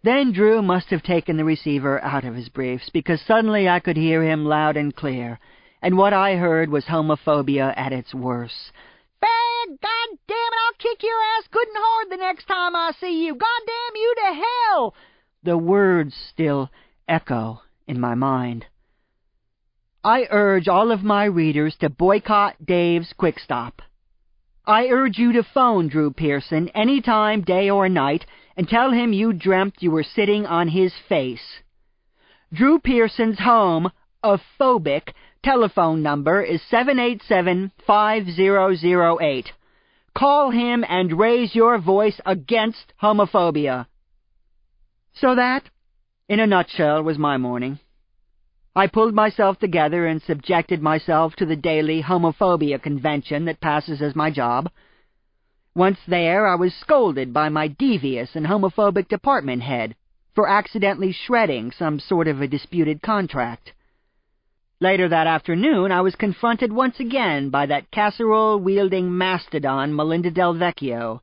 Then Drew must have taken the receiver out of his briefs, because suddenly I could hear him loud and clear, and what I heard was homophobia at its worst. "Fag, God damn it, I'll kick your ass good and hard the next time I see you. God damn you to hell!" The words still echo in my mind. I urge all of my readers to boycott Dave's Quick Stop. I urge you to phone Drew Pearson any time, day or night, and tell him you dreamt you were sitting on his face. Drew Pearson's homophobic telephone number is 787-5008. Call him and raise your voice against homophobia. So that, in a nutshell, was my morning. I pulled myself together and subjected myself to the daily homophobia convention that passes as my job. Once there, I was scolded by my devious and homophobic department head for accidentally shredding some sort of a disputed contract. Later that afternoon, I was confronted once again by that casserole-wielding mastodon Melinda Del Vecchio,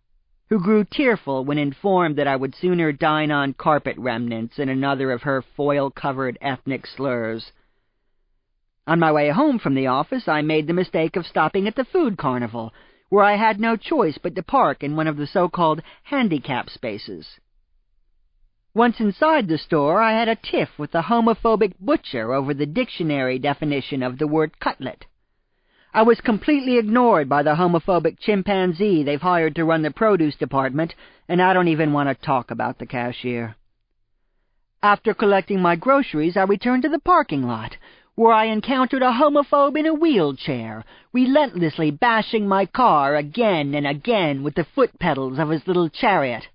who grew tearful when informed that I would sooner dine on carpet remnants and another of her foil-covered ethnic slurs. On my way home from the office, I made the mistake of stopping at the food carnival, where I had no choice but to park in one of the so-called handicap spaces. Once inside the store, I had a tiff with the homophobic butcher over the dictionary definition of the word cutlet. I was completely ignored by the homophobic chimpanzee they've hired to run the produce department, and I don't even want to talk about the cashier. After collecting my groceries, I returned to the parking lot, where I encountered a homophobe in a wheelchair, relentlessly bashing my car again and again with the foot pedals of his little chariot.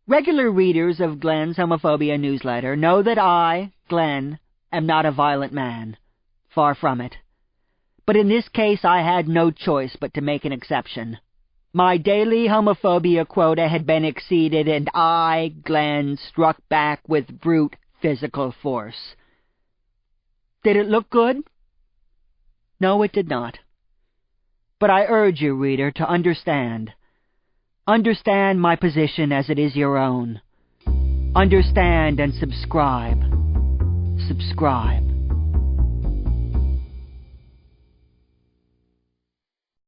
Regular readers of Glen's Homophobia newsletter know that I, Glen, am not a violent man. Far from it. But in this case I had no choice but to make an exception. My daily homophobia quota had been exceeded, and I, Glen, struck back with brute physical force. Did it look good? No, it did not. But I urge you, reader, to understand. Understand my position as it is your own. Understand and subscribe. Subscribe.